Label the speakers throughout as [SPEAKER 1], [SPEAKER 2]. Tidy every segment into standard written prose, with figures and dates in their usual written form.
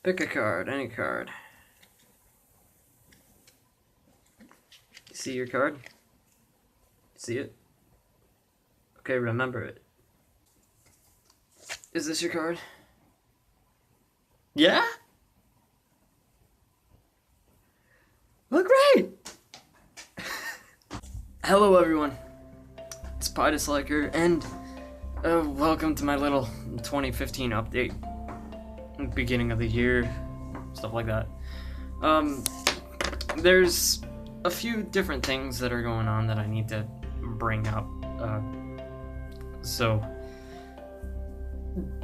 [SPEAKER 1] Pick a card, any card. See your card? See it? Okay, remember it. Is this your card? Yeah? Look great! Hello everyone, it's PyDisliker, and welcome to my little 2015 update. Beginning of the year, stuff like that. There's a few different things that are going on that I need to bring up. So,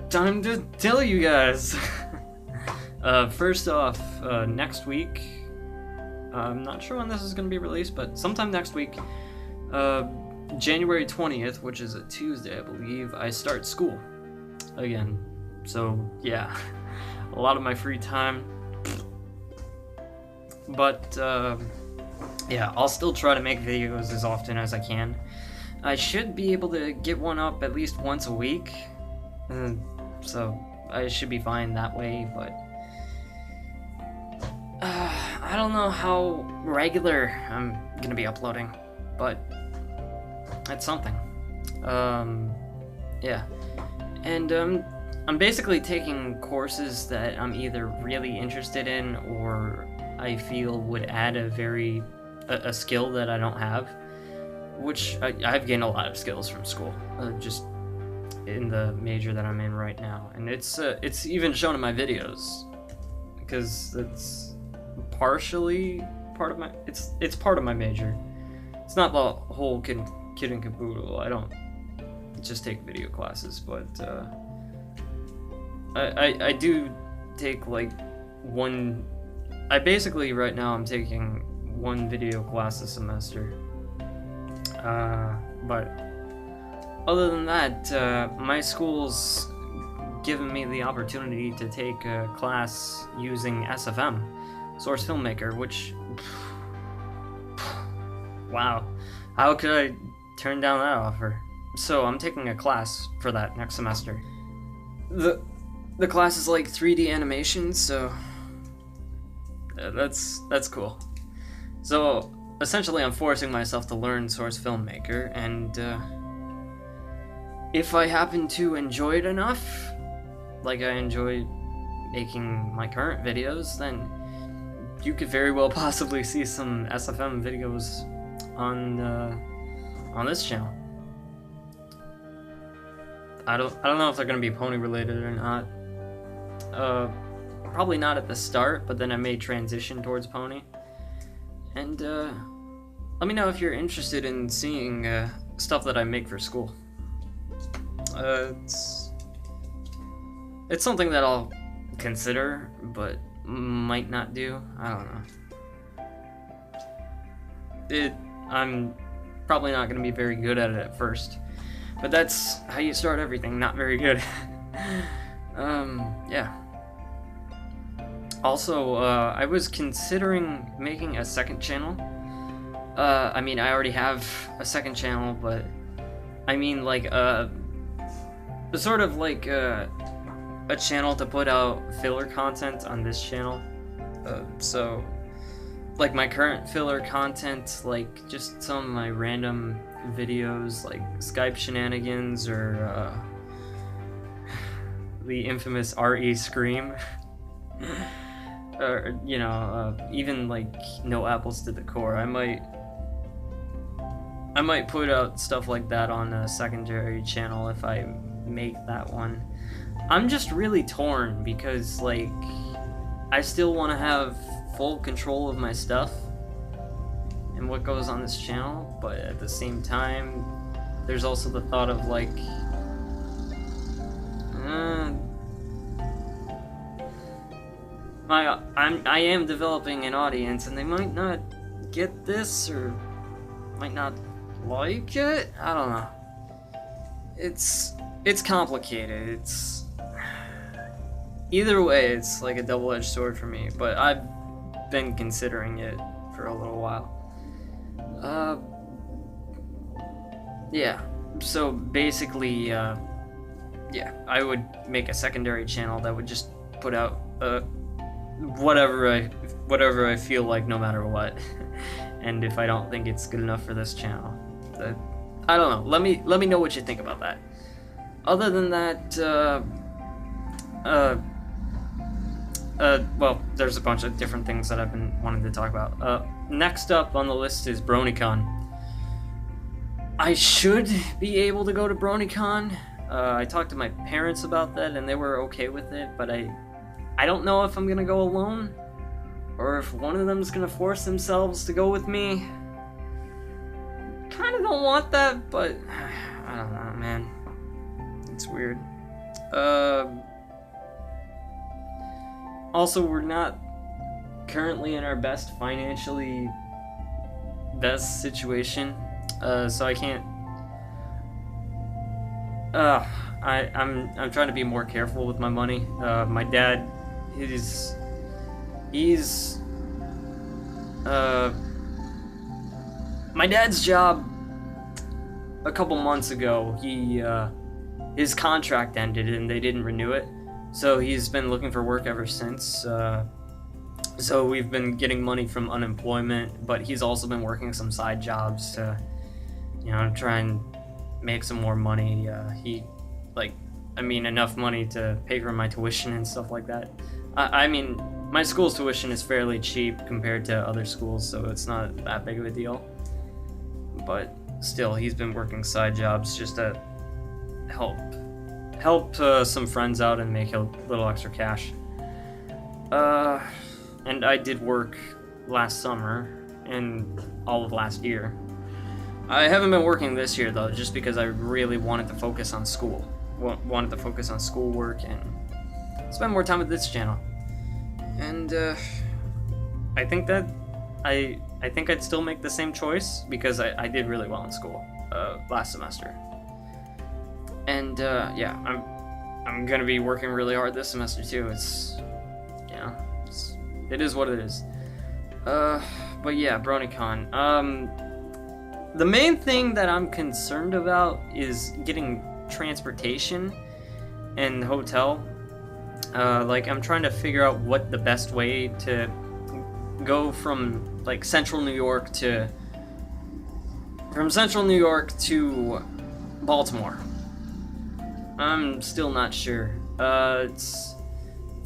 [SPEAKER 1] time to tell you guys. First off, next week, I'm not sure when this is going to be released, but sometime next week, January 20th, which is a Tuesday, I believe, I start school again. So, yeah, a lot of my free time. But, yeah, I'll still try to make videos as often as I can. I should be able to get one up at least once a week, so I should be fine that way, but I don't know how regular I'm gonna be uploading, but it's something. Yeah, and I'm basically taking courses that I'm either really interested in or I feel would add a skill that I don't have, which I've gained a lot of skills from school, just in the major that I'm in right now, and it's even shown in my videos, because it's partially part of my it's part of my major. It's not the whole kid and caboodle. I don't just take video classes, but I do take like one. I basically right now I'm taking one video class a semester. But other than that, my school's given me the opportunity to take a class using SFM, Source Filmmaker, which, wow, how could I turn down that offer? So I'm taking a class for that next semester. The class is like 3D animation, so that's cool. So essentially, I'm forcing myself to learn Source Filmmaker, and if I happen to enjoy it enough, like I enjoy making my current videos, then you could very well possibly see some SFM videos on this channel. I don't know if they're gonna be pony related or not. Probably not at the start, but then I may transition towards pony. And let me know if you're interested in seeing stuff that I make for school. It's something that I'll consider, but might not do. I don't know. I'm probably not going to be very good at it at first, but that's how you start everything, not very good. Yeah. Also, I was considering making a second channel. I mean, I already have a second channel, but I mean, like, sort of like a channel to put out filler content on this channel. So, like, my current filler content, like, just some of my random videos, like Skype shenanigans, or the infamous RE Scream. Or, you know, even like No Apples to the Core. I might put out stuff like that on a secondary channel if I make that one. I'm just really torn because, like, I still want to have full control of my stuff and what goes on this channel, but at the same time, there's also the thought of, like, I am developing an audience, and they might not get this, or might not like it. I don't know. It's complicated. It's either way, it's like a double-edged sword for me. But I've been considering it for a little while. Yeah. So basically, yeah, I would make a secondary channel that would just put out whatever I feel like, no matter what. And if I don't think it's good enough for this channel, I don't know. Let me know what you think about that. Other than that, well, there's a bunch of different things that I've been wanting to talk about. Next up on the list is BronyCon. I should be able to go to BronyCon. I talked to my parents about that, and they were okay with it, but I don't know if I'm gonna go alone, or if one of them's gonna force themselves to go with me. Kinda don't want that, but I don't know, man. It's weird. Also, we're not currently in our best situation, so I can't. I'm trying to be more careful with my money. My dad, my dad's job a couple months ago, his contract ended and they didn't renew it, so he's been looking for work ever since. So we've been getting money from unemployment, but he's also been working some side jobs to, try and make some more money. Enough money to pay for my tuition and stuff like that. I mean, my school's tuition is fairly cheap compared to other schools, so it's not that big of a deal. But still, he's been working side jobs just to help some friends out and make a little extra cash. And I did work last summer and all of last year. I haven't been working this year though, just because I really wanted to focus on school. Wanted to focus on schoolwork and spend more time with this channel. And I think I'd still make the same choice because I did really well in school last semester. And yeah, I'm gonna be working really hard this semester too. It is what it is. But yeah, BronyCon. The main thing that I'm concerned about is getting transportation and hotel. I'm trying to figure out what the best way to go from central New York to Baltimore. I'm still not sure. It's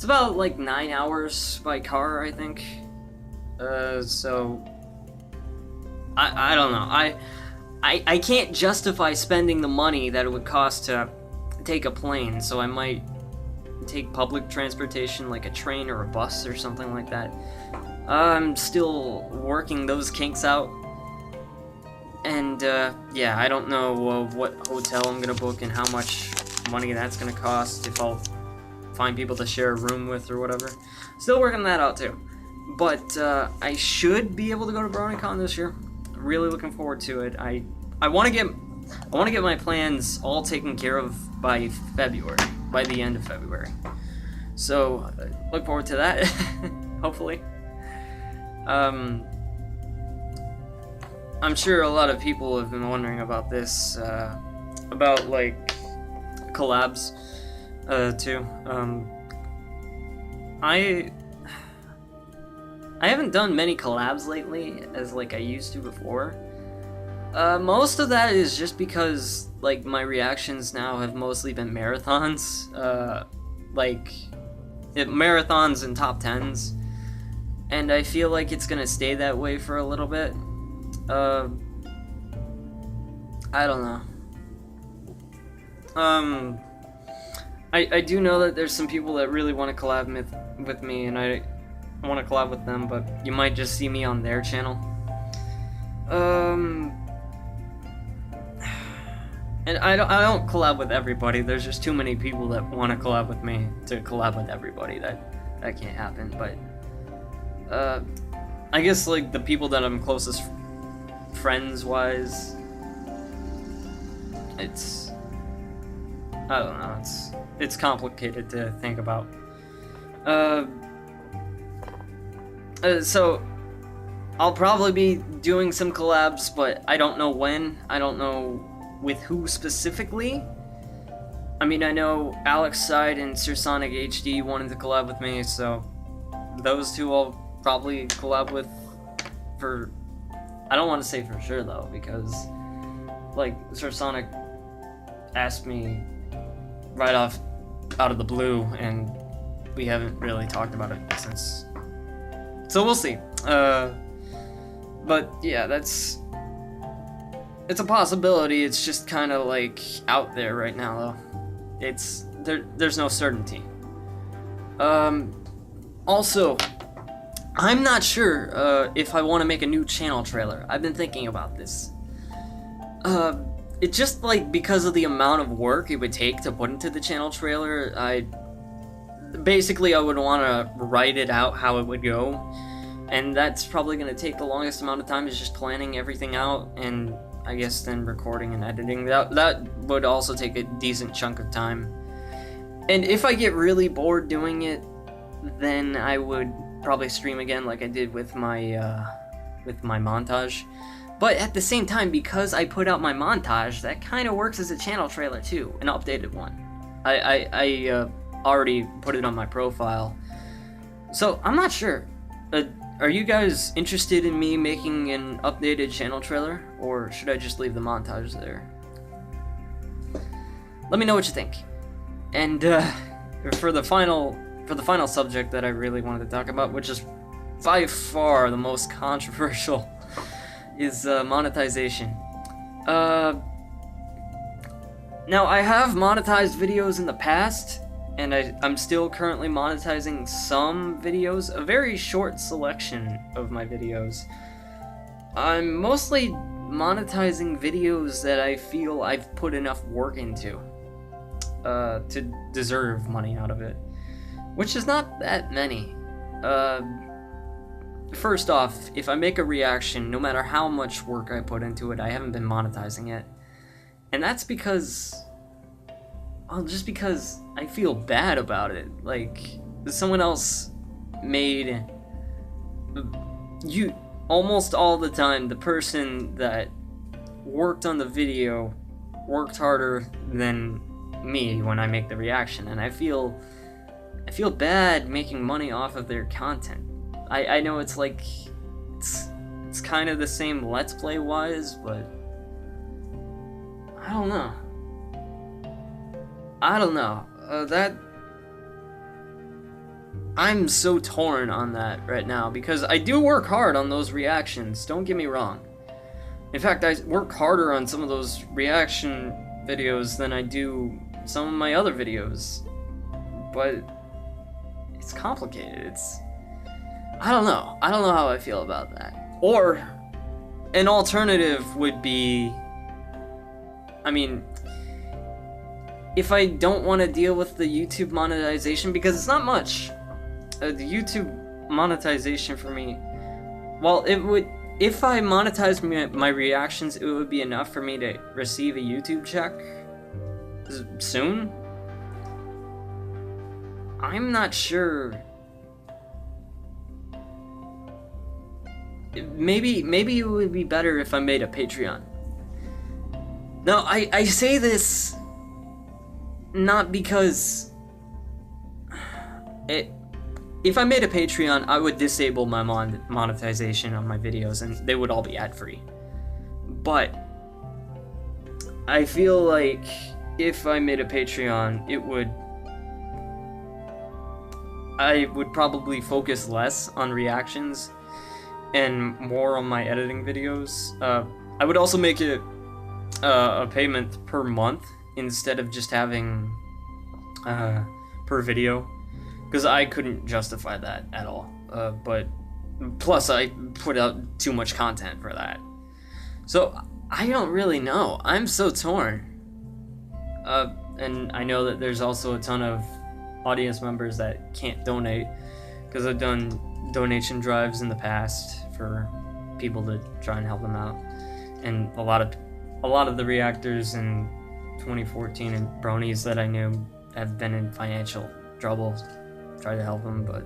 [SPEAKER 1] about 9 hours by car, I think. So I don't know. I can't justify spending the money that it would cost to take a plane, so I might take public transportation, like a train or a bus or something like that. I'm still working those kinks out. And yeah, I don't know what hotel I'm gonna book and how much money that's gonna cost, if I'll find people to share a room with or whatever. Still working that out too. But I should be able to go to BronyCon this year. Really looking forward to it. I want to get my plans all taken care of by the end of February. So look forward to that. Hopefully. I'm sure a lot of people have been wondering about this, about collabs too. I haven't done many collabs lately as I used to before. Most of that is just because my reactions now have mostly been marathons, marathons and top 10s, and I feel like it's gonna stay that way for a little bit. I don't know. I do know that there's some people that really want to collab with me, and I want to collab with them, but you might just see me on their channel. And I don't collab with everybody. There's just too many people that want to collab with me to collab with everybody. That can't happen. But I guess the people that I'm closest friends wise, I don't know. It's complicated to think about. So I'll probably be doing some collabs, but I don't know when. I don't know with who specifically. I mean, I know Alex Side and Sir Sonic HD wanted to collab with me, so those two I'll probably collab with for... I don't want to say for sure, though, because, like, Sir Sonic asked me right off out of the blue, and we haven't really talked about it since. So we'll see. But yeah, it's a possibility. It's just kind of like out there right now, though. There's no certainty. Also, I'm not sure if I want to make a new channel trailer. I've been thinking about this. It just, like, because of the amount of work it would take to put into the channel trailer, I would want to write it out how it would go, and that's probably going to take the longest amount of time, is just planning everything out, and I guess then recording and editing. That would also take a decent chunk of time. And if I get really bored doing it, then I would probably stream again like I did with my montage. But at the same time, because I put out my montage, that kind of works as a channel trailer too, an updated one. I already put it on my profile. So I'm not sure. Are you guys interested in me making an updated channel trailer, or should I just leave the montage there? Let me know what you think. And for the final subject that I really wanted to talk about, which is by far the most controversial, is monetization. Now, I have monetized videos in the past, and I'm still currently monetizing some videos, a very short selection of my videos. I'm mostly monetizing videos that I feel I've put enough work into to deserve money out of it, which is not that many. First off, if I make a reaction, no matter how much work I put into it, I haven't been monetizing it. And that's because... well, just because I feel bad about it. Like, someone else made... almost all the time, the person that worked on the video worked harder than me when I make the reaction. And I feel bad making money off of their content. I know it's like, it's kind of the same Let's Play wise, but I don't know. I'm so torn on that right now, because I do work hard on those reactions, don't get me wrong. In fact, I work harder on some of those reaction videos than I do some of my other videos. But it's complicated. I don't know how I feel about that. Or an alternative would be, I mean, if I don't want to deal with the YouTube monetization, because it's not much. The YouTube monetization for me, well, it would, if I monetized my reactions, it would be enough for me to receive a YouTube check soon. I'm not sure. Maybe it would be better if I made a Patreon. No, I say this not because if I made a Patreon, I would disable my monetization on my videos, and they would all be ad-free. But I feel like if I made a Patreon, I would probably focus less on reactions and more on my editing videos. I would also make it a payment per month instead of just having per video, because I couldn't justify that at all. But plus I put out too much content for that. So I don't really know. I'm so torn. And I know that there's also a ton of audience members that can't donate, because I've done donation drives in the past for people to try and help them out, and a lot of the reactors in 2014 and bronies that I knew have been in financial trouble. Try to help them, but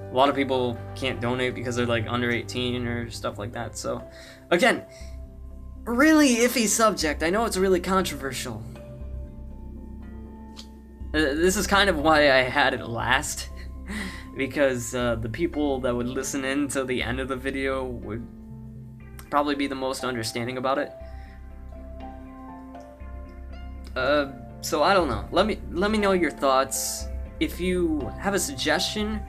[SPEAKER 1] a lot of people can't donate because they're like under 18 or stuff like that. So again, really iffy subject. I know it's really controversial. This is kind of why I had it last, because the people that would listen in to the end of the video would probably be the most understanding about it. So I don't know. Let me know your thoughts. If you have a suggestion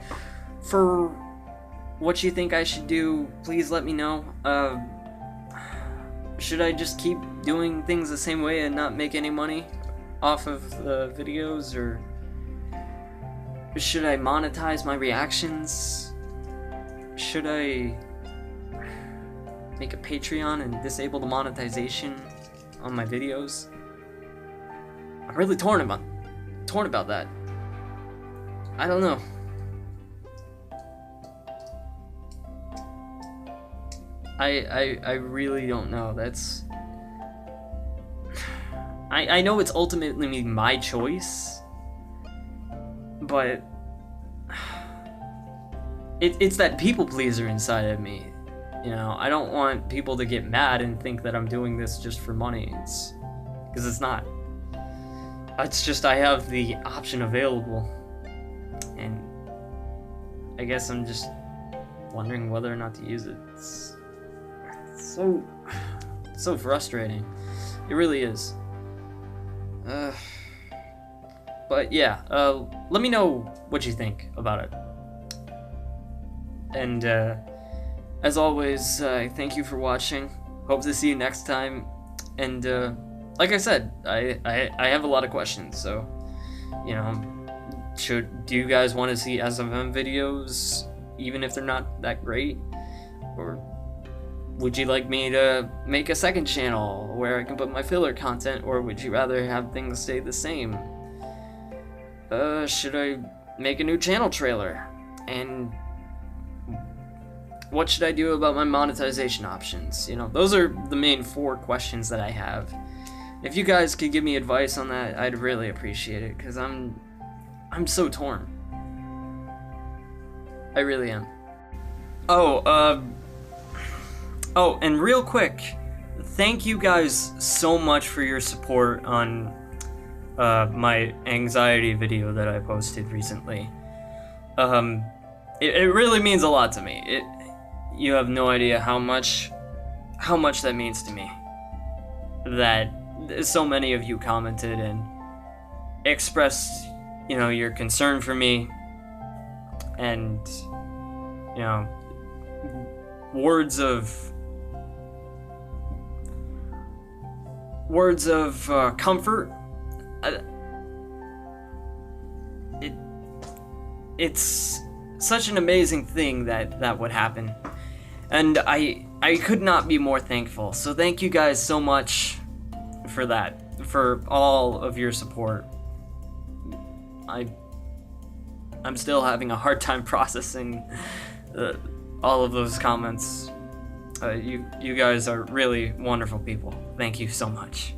[SPEAKER 1] for what you think I should do, please let me know. Should I just keep doing things the same way and not make any money off of the videos, or should I monetize my reactions? Should I make a Patreon and disable the monetization on my videos? I'm really torn about that. I don't know. I really don't know. That's... I know it's ultimately my choice, but it's that people pleaser inside of me. You know, I don't want people to get mad and think that I'm doing this just for money. Because it's not. It's just I have the option available, and I guess I'm just wondering whether or not to use it. It's so frustrating. It really is. But yeah, let me know what you think about it. And as always, thank you for watching. Hope to see you next time. And like I said, I have a lot of questions, so you know, do you guys want to see SFM videos even if they're not that great? Or would you like me to make a second channel where I can put my filler content, or would you rather have things stay the same? Should I make a new channel trailer? And what should I do about my monetization options? You know, those are the main 4 questions that I have. If you guys could give me advice on that, I'd really appreciate it, because I'm so torn. I really am. Oh, and real quick, thank you guys so much for your support on my anxiety video that I posted recently. It really means a lot to me. You have no idea how much that means to me. That so many of you commented and expressed, you know, your concern for me, and you know, words of comfort. It's such an amazing thing that would happen, and I could not be more thankful. So thank you guys so much for that, for all of your support. I'm still having a hard time processing all of those comments. You guys are really wonderful people. Thank you so much.